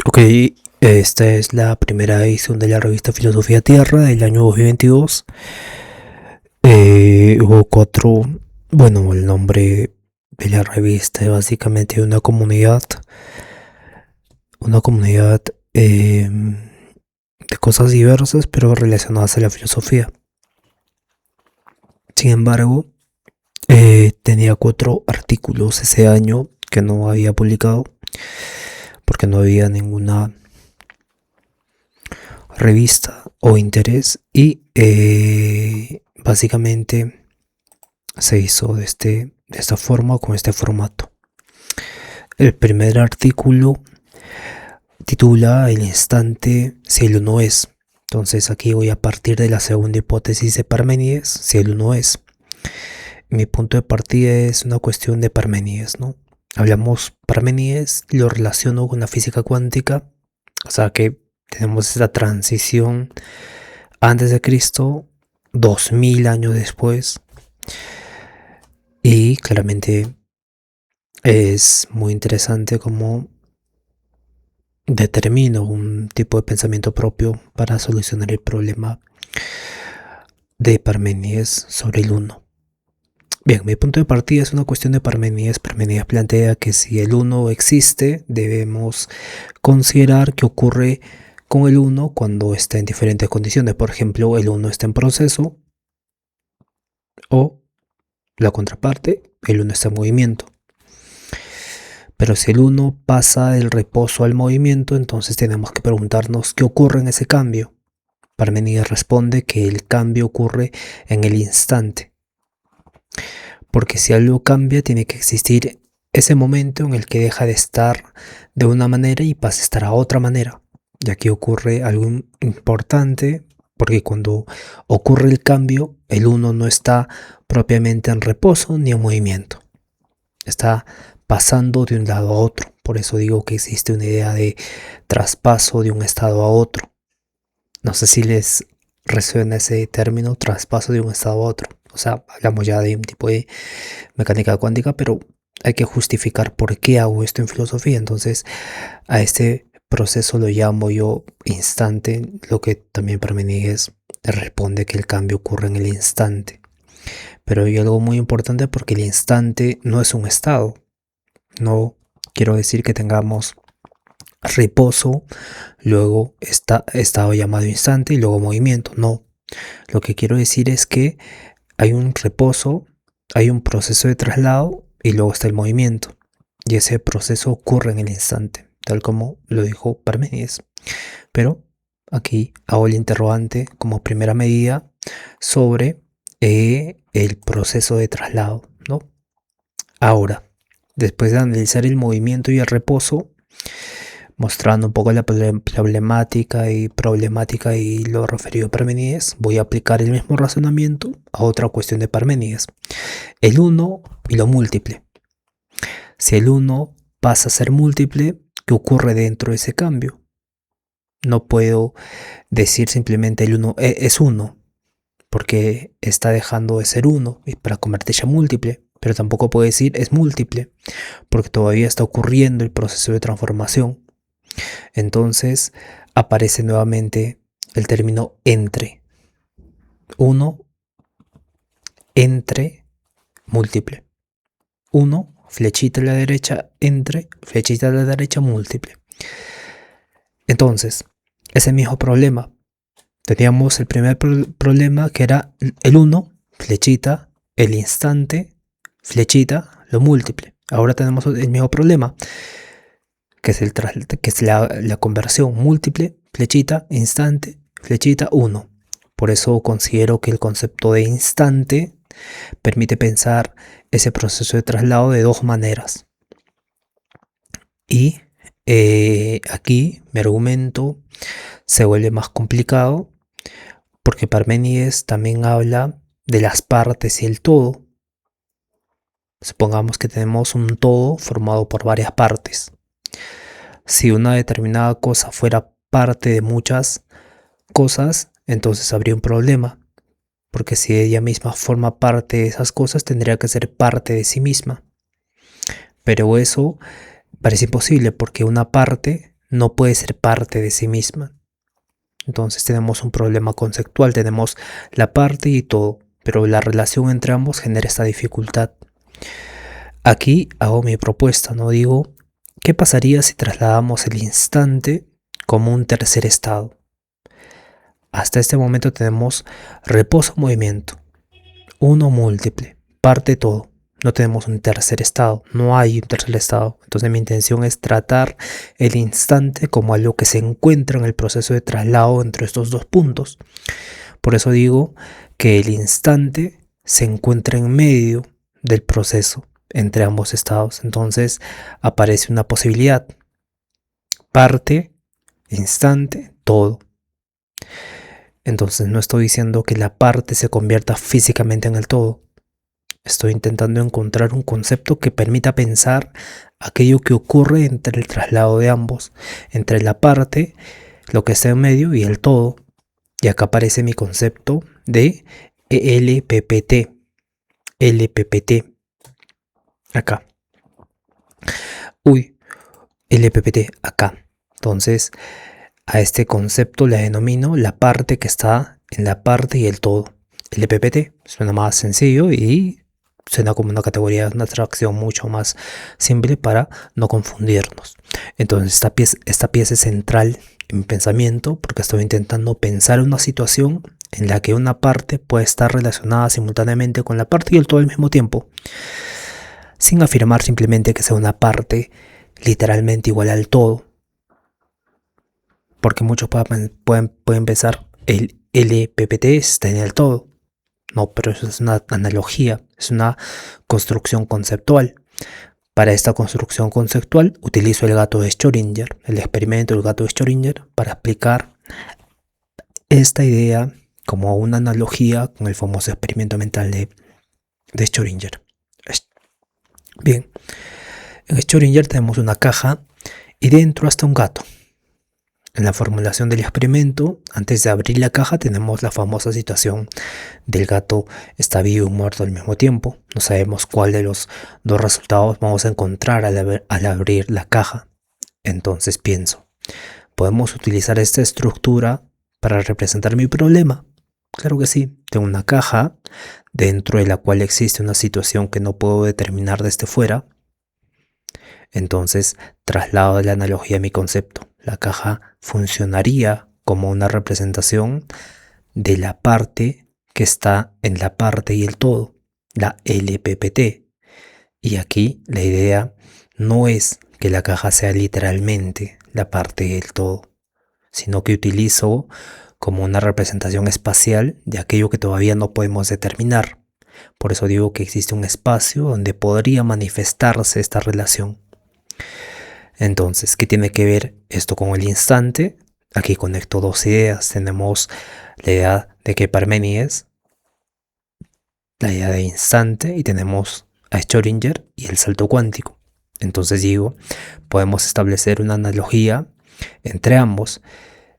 Ok, esta es la primera edición de la revista Filosofía Tierra del año 2022. Hubo cuatro, bueno, el nombre de la revista es básicamente una comunidad de cosas diversas, pero relacionadas a la filosofía. Sin embargo, tenía 4 artículos ese año que no había publicado porque no había ninguna revista o interés y básicamente se hizo de esta forma, con este formato. El primer artículo titula El instante si el uno es. Entonces aquí voy a partir de la segunda hipótesis de Parménides, si el uno es. Mi punto de partida es una cuestión de Parménides, ¿no? Hablamos Parménides, lo relaciono con la física cuántica, o sea que tenemos esta transición antes de Cristo, 2000 años después, y claramente es muy interesante cómo determino un tipo de pensamiento propio para solucionar el problema de Parménides sobre el uno. Bien, mi punto de partida es una cuestión de Parménides. Parménides plantea que si el uno existe, debemos considerar qué ocurre con el uno cuando está en diferentes condiciones. Por ejemplo, el uno está en proceso o la contraparte, el uno está en movimiento. Pero si el uno pasa del reposo al movimiento, entonces tenemos que preguntarnos qué ocurre en ese cambio. Parménides responde que el cambio ocurre en el instante. Porque si algo cambia, tiene que existir ese momento en el que deja de estar de una manera y pasa a estar a otra manera. Y aquí ocurre algo importante, porque cuando ocurre el cambio, el uno no está propiamente en reposo ni en movimiento. Está pasando de un lado a otro. Por eso digo que existe una idea de traspaso de un estado a otro. No sé si les resuena ese término, traspaso de un estado a otro. O sea, hablamos ya de un tipo de mecánica cuántica, pero hay que justificar por qué hago esto en filosofía. Entonces, a este proceso lo llamo yo instante, lo que también Parménides responde que el cambio ocurre en el instante. Pero hay algo muy importante porque el instante no es un estado. No quiero decir que tengamos reposo, luego estado llamado instante y luego movimiento. No. Lo que quiero decir es que hay un reposo, hay un proceso de traslado y luego está el movimiento. Y ese proceso ocurre en el instante, tal como lo dijo Parménides. Pero aquí hago el interrogante como primera medida sobre el proceso de traslado, ¿no? Ahora, después de analizar el movimiento y el reposo, mostrando un poco la problemática y lo referido a Parménides, voy a aplicar el mismo razonamiento a otra cuestión de Parménides, el 1 y lo múltiple. Si el 1 pasa a ser múltiple, ¿qué ocurre dentro de ese cambio? No puedo decir simplemente el 1 es 1, porque está dejando de ser 1 para convertirse a múltiple, pero tampoco puedo decir es múltiple, porque todavía está ocurriendo el proceso de transformación. Entonces aparece nuevamente el término entre. 1 entre múltiple. 1 flechita a la derecha, entre flechita a la derecha, múltiple. Entonces, ese mismo problema. Teníamos el primer problema que era el 1, flechita, el instante, flechita, lo múltiple. Ahora tenemos el mismo problema, que es la conversión múltiple, flechita, instante, flechita, 1. Por eso considero que el concepto de instante permite pensar ese proceso de traslado de dos maneras. Y aquí mi argumento se vuelve más complicado porque Parménides también habla de las partes y el todo. Supongamos que tenemos un todo formado por varias partes. Si una determinada cosa fuera parte de muchas cosas, entonces habría un problema, porque si ella misma forma parte de esas cosas, tendría que ser parte de sí misma. Pero eso parece imposible, porque una parte no puede ser parte de sí misma. Entonces tenemos un problema conceptual, tenemos la parte y todo, pero la relación entre ambos genera esta dificultad. Aquí hago mi propuesta, ¿no? Digo, ¿qué pasaría si trasladamos el instante como un tercer estado? Hasta este momento tenemos reposo-movimiento, uno múltiple, parte todo. No tenemos un tercer estado, no hay un tercer estado. Entonces mi intención es tratar el instante como algo que se encuentra en el proceso de traslado entre estos dos puntos. Por eso digo que el instante se encuentra en medio del proceso entre ambos estados. Entonces aparece una posibilidad. Parte, instante, todo. Entonces no estoy diciendo que la parte se convierta físicamente en el todo. Estoy intentando encontrar un concepto que permita pensar aquello que ocurre entre el traslado de ambos, entre la parte, lo que está en medio y el todo. Y acá aparece mi concepto de LPPT. LPPT. Acá. LPPT acá. Entonces, a este concepto le denomino la parte que está en la parte y el todo. LPPT suena más sencillo y suena como una categoría, una abstracción mucho más simple para no confundirnos. Entonces esta pieza es central en mi pensamiento porque estoy intentando pensar una situación en la que una parte puede estar relacionada simultáneamente con la parte y el todo al mismo tiempo, sin afirmar simplemente que sea una parte literalmente igual al todo, porque muchos pueden pensar el LPPT está en el todo. No, pero eso es una analogía, es una construcción conceptual. Para esta construcción conceptual utilizo el gato de Schrödinger, el experimento del gato de Schrödinger, para explicar esta idea como una analogía con el famoso experimento mental de Schrödinger. Bien, en Schrödinger tenemos una caja y dentro está un gato. En la formulación del experimento, antes de abrir la caja, tenemos la famosa situación del gato está vivo y muerto al mismo tiempo. No sabemos cuál de los dos resultados vamos a encontrar al abrir la caja. Entonces pienso, ¿podemos utilizar esta estructura para representar mi problema? Claro que sí. Tengo una caja dentro de la cual existe una situación que no puedo determinar desde fuera. Entonces traslado la analogía a mi concepto. La caja funcionaría como una representación de la parte que está en la parte y el todo, la LPPT. Y aquí la idea no es que la caja sea literalmente la parte y el todo, sino que utilizo como una representación espacial de aquello que todavía no podemos determinar. Por eso digo que existe un espacio donde podría manifestarse esta relación. Entonces, ¿qué tiene que ver esto con el instante? Aquí conecto dos ideas. Tenemos la idea de que Parménides, la idea de instante, y tenemos a Schrödinger y el salto cuántico. Entonces digo, podemos establecer una analogía entre ambos.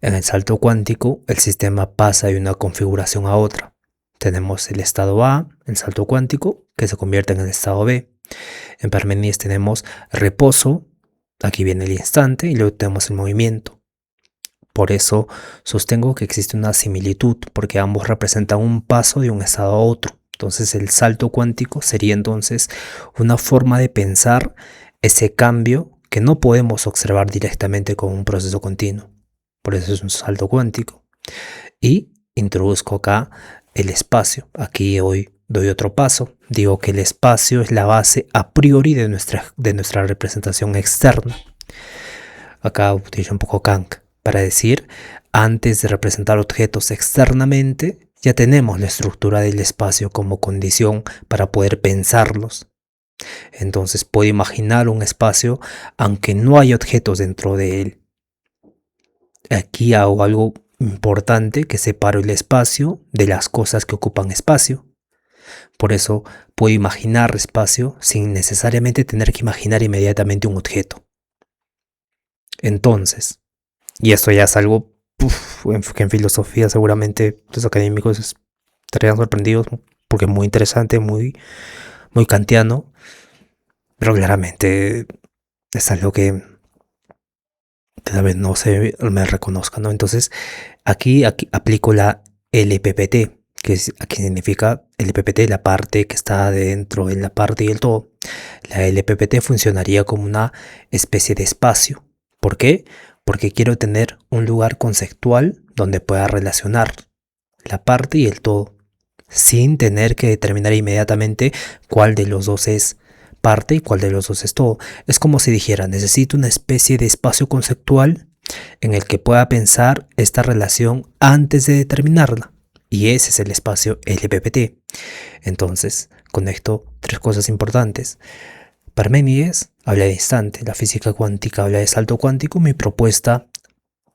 En el salto cuántico, el sistema pasa de una configuración a otra. Tenemos el estado A, el salto cuántico, que se convierte en el estado B. En Parménides tenemos reposo. Aquí viene el instante y luego tenemos el movimiento. Por eso sostengo que existe una similitud, porque ambos representan un paso de un estado a otro. Entonces el salto cuántico sería entonces una forma de pensar ese cambio que no podemos observar directamente con un proceso continuo. Por eso es un salto cuántico. Y introduzco acá el espacio. Aquí hoy doy otro paso. Digo que el espacio es la base a priori de nuestra representación externa. Acá utilizo un poco Kant para decir, antes de representar objetos externamente, ya tenemos la estructura del espacio como condición para poder pensarlos. Entonces puedo imaginar un espacio aunque no hay objetos dentro de él. Aquí hago algo importante, que separo el espacio de las cosas que ocupan espacio. Por eso puedo imaginar espacio sin necesariamente tener que imaginar inmediatamente un objeto. Entonces, y esto ya es algo que en filosofía seguramente los académicos estarían sorprendidos porque es muy interesante, muy kantiano, pero claramente es algo que tal vez no se me reconozca, ¿no? Entonces, aquí aplico la LPPT, aquí significa LPPT, la parte que está dentro de la parte y el todo. La LPPT funcionaría como una especie de espacio. ¿Por qué? Porque quiero tener un lugar conceptual donde pueda relacionar la parte y el todo, sin tener que determinar inmediatamente cuál de los dos es parte y cuál de los dos es todo. Es como si dijera, necesito una especie de espacio conceptual en el que pueda pensar esta relación antes de determinarla. Y ese es el espacio LPPT. Entonces, conecto tres cosas importantes. Parménides habla de instante, la física cuántica habla de salto cuántico, mi propuesta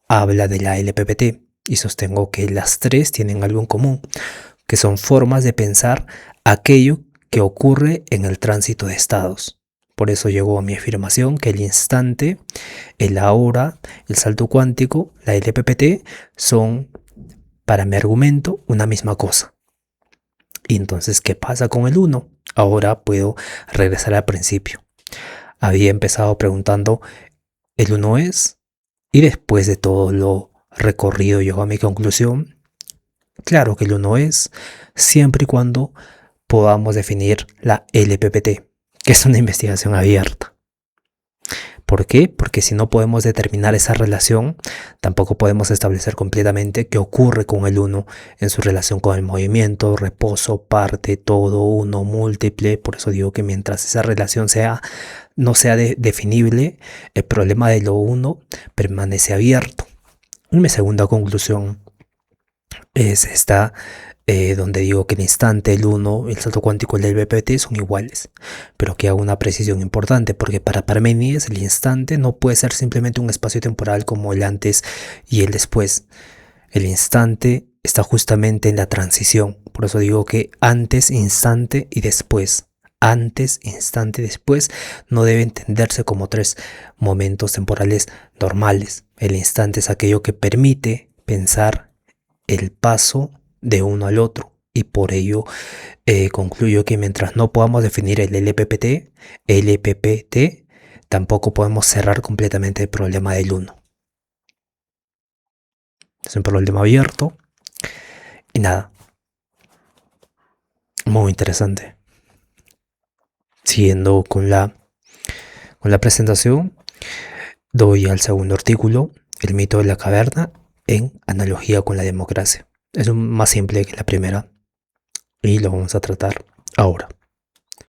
habla de la LPPT y sostengo que las tres tienen algo en común, que son formas de pensar aquello que ocurre en el tránsito de estados. Por eso llegó a mi afirmación que el instante, el ahora, el salto cuántico, la LPPT son, para mi argumento, una misma cosa. Y entonces, ¿qué pasa con el 1? Ahora puedo regresar al principio. Había empezado preguntando, ¿el 1 es? Y después de todo lo recorrido llegó a mi conclusión, claro que el 1 es, siempre y cuando podamos definir la LPPT, que es una investigación abierta. ¿Por qué? Porque si no podemos determinar esa relación, tampoco podemos establecer completamente qué ocurre con el 1 en su relación con el movimiento, reposo, parte, todo, uno, múltiple. Por eso digo que mientras esa relación no sea definible, el problema de lo 1 permanece abierto. Y mi segunda conclusión es esta, donde digo que el instante, el 1, el salto cuántico y el LPPT son iguales, pero que hago una precisión importante, porque para Parménides el instante no puede ser simplemente un espacio temporal como el antes y el después. El instante está justamente en la transición, por eso digo que antes, instante y después. Antes, instante y después no debe entenderse como tres momentos temporales normales. El instante es aquello que permite pensar el paso de uno al otro, y por ello concluyo que mientras no podamos definir el LPPT, tampoco podemos cerrar completamente el problema del 1. Es un problema abierto y nada, muy interesante. Siguiendo con la presentación, doy al segundo artículo, el mito de la caverna en analogía con la democracia. Es más simple que la primera y lo vamos a tratar ahora.